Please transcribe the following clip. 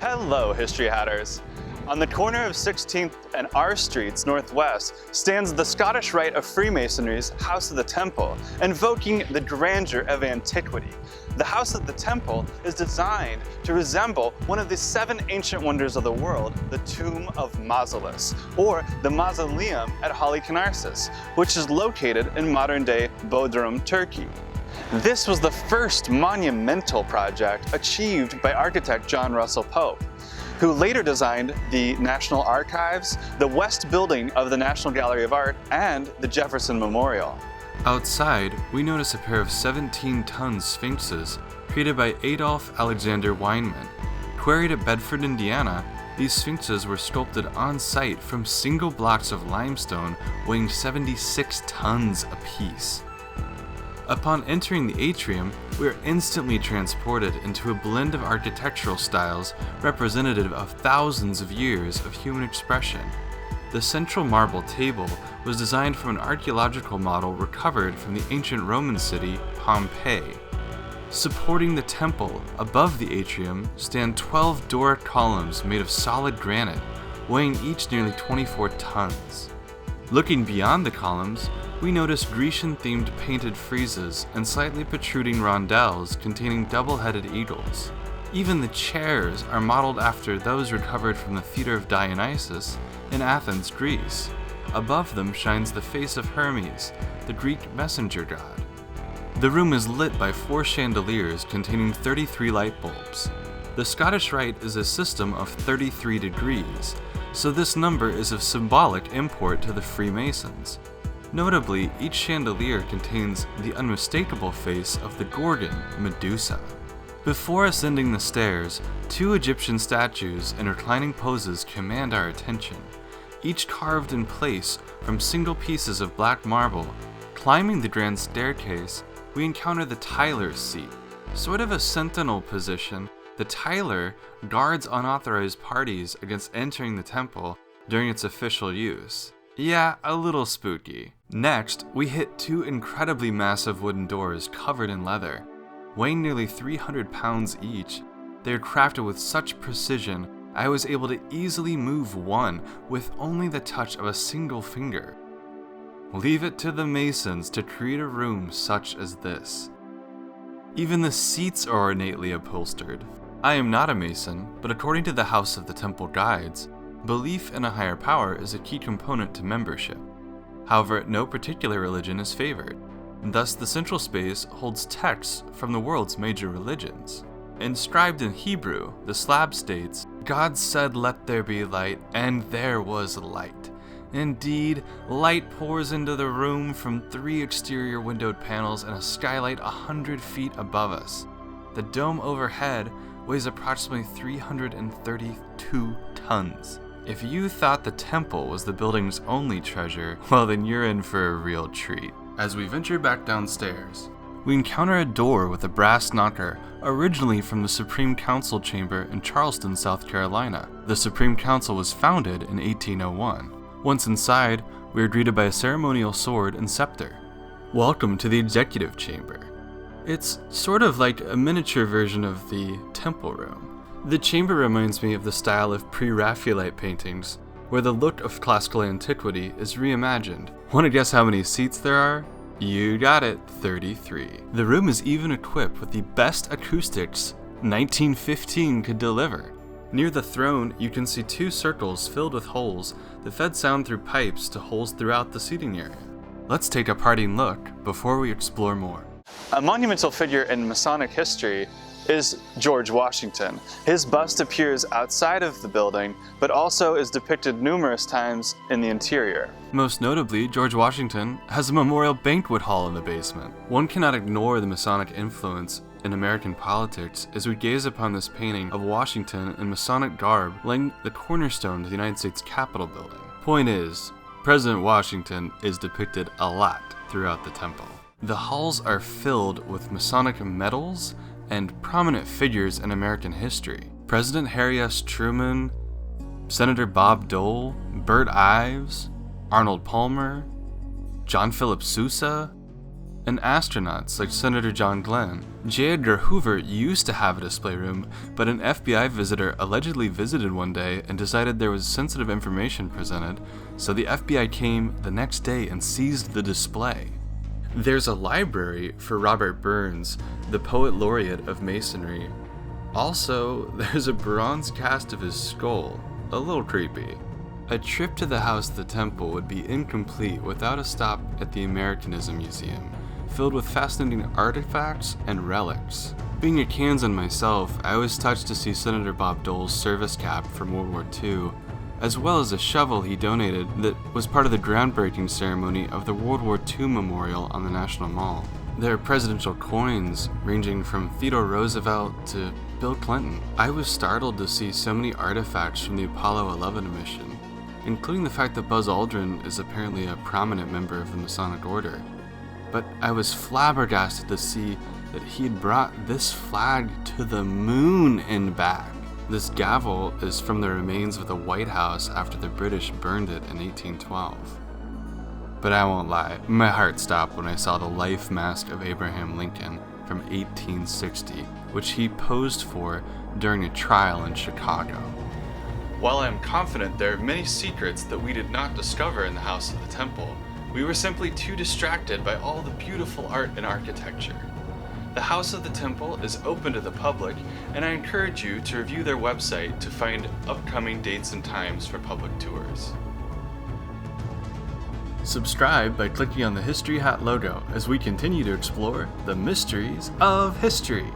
Hello, History Hatters! On the corner of 16th and R Streets Northwest stands the Scottish Rite of Freemasonry's House of the Temple, invoking the grandeur of antiquity. The House of the Temple is designed to resemble one of the 7 ancient wonders of the world, the Tomb of Mausolus, or the Mausoleum at Halicarnassus, which is located in modern-day Bodrum, Turkey. This was the first monumental project achieved by architect John Russell Pope, who later designed the National Archives, the West Building of the National Gallery of Art, and the Jefferson Memorial. Outside, we notice a pair of 17-ton sphinxes created by Adolph Alexander Weinman. Quarried at Bedford, Indiana, these sphinxes were sculpted on site from single blocks of limestone weighing 76 tons apiece. Upon entering the atrium, we are instantly transported into a blend of architectural styles representative of thousands of years of human expression. The central marble table was designed from an archaeological model recovered from the ancient Roman city, Pompeii. Supporting the temple above the atrium stand 12 Doric columns made of solid granite, weighing each nearly 24 tons. Looking beyond the columns, we notice Grecian-themed painted friezes and slightly protruding rondelles containing double-headed eagles. Even the chairs are modeled after those recovered from the Theatre of Dionysus in Athens, Greece. Above them shines the face of Hermes, the Greek messenger god. The room is lit by 4 chandeliers containing 33 light bulbs. The Scottish Rite is a system of 33 degrees, so this number is of symbolic import to the Freemasons. Notably, each chandelier contains the unmistakable face of the Gorgon, Medusa. Before ascending the stairs, 2 Egyptian statues in reclining poses command our attention, each carved in place from single pieces of black marble. Climbing the grand staircase, we encounter the Tyler's seat. Sort of a sentinel position, the Tyler guards unauthorized parties against entering the temple during its official use. Yeah, a little spooky. Next, we hit 2 incredibly massive wooden doors covered in leather. Weighing nearly 300 pounds each, they are crafted with such precision I was able to easily move one with only the touch of a single finger. Leave it to the Masons to create a room such as this. Even the seats are ornately upholstered. I am not a Mason, but according to the House of the Temple guides, belief in a higher power is a key component to membership. However, no particular religion is favored, and thus the central space holds texts from the world's major religions. Inscribed in Hebrew, the slab states, "God said, 'Let there be light,' and there was light. Indeed, light pours into the room from 3 exterior windowed panels and a skylight 100 feet above us. The dome overhead weighs approximately 332 tons. If you thought the temple was the building's only treasure, well then you're in for a real treat." As we venture back downstairs, we encounter a door with a brass knocker, originally from the Supreme Council chamber in Charleston, South Carolina. The Supreme Council was founded in 1801. Once inside, we are greeted by a ceremonial sword and scepter. Welcome to the Executive Chamber. It's sort of like a miniature version of the Temple Room. The chamber reminds me of the style of pre-Raphaelite paintings, where the look of classical antiquity is reimagined. Want to guess how many seats there are? You got it, 33. The room is even equipped with the best acoustics 1915 could deliver. Near the throne, you can see 2 circles filled with holes that fed sound through pipes to holes throughout the seating area. Let's take a parting look before we explore more. A monumental figure in Masonic history is George Washington. His bust appears outside of the building, but also is depicted numerous times in the interior. Most notably, George Washington has a memorial banquet hall in the basement. One cannot ignore the Masonic influence in American politics as we gaze upon this painting of Washington in Masonic garb laying the cornerstone to the United States Capitol building. Point is, President Washington is depicted a lot throughout the temple. The halls are filled with Masonic medals and prominent figures in American history. President Harry S. Truman, Senator Bob Dole, Bert Ives, Arnold Palmer, John Philip Sousa, and astronauts like Senator John Glenn. J. Edgar Hoover used to have a display room, but an FBI visitor allegedly visited one day and decided there was sensitive information presented, so the FBI came the next day and seized the display. There's a library for Robert Burns, the poet laureate of Masonry. Also, there's a bronze cast of his skull, a little creepy. A trip to the House of the Temple would be incomplete without a stop at the Americanism Museum, filled with fascinating artifacts and relics. Being a Kansan myself, I was touched to see Senator Bob Dole's service cap from World War II, as well as a shovel he donated that was part of the groundbreaking ceremony of the World War II memorial on the National Mall. There are presidential coins ranging from Theodore Roosevelt to Bill Clinton. I was startled to see so many artifacts from the Apollo 11 mission, including the fact that Buzz Aldrin is apparently a prominent member of the Masonic Order. But I was flabbergasted to see that he had brought this flag to the moon and back. This gavel is from the remains of the White House after the British burned it in 1812. But I won't lie, my heart stopped when I saw the life mask of Abraham Lincoln from 1860, which he posed for during a trial in Chicago. While I am confident there are many secrets that we did not discover in the House of the Temple, we were simply too distracted by all the beautiful art and architecture. The House of the Temple is open to the public, and I encourage you to review their website to find upcoming dates and times for public tours. Subscribe by clicking on the History Hat logo as we continue to explore the mysteries of history.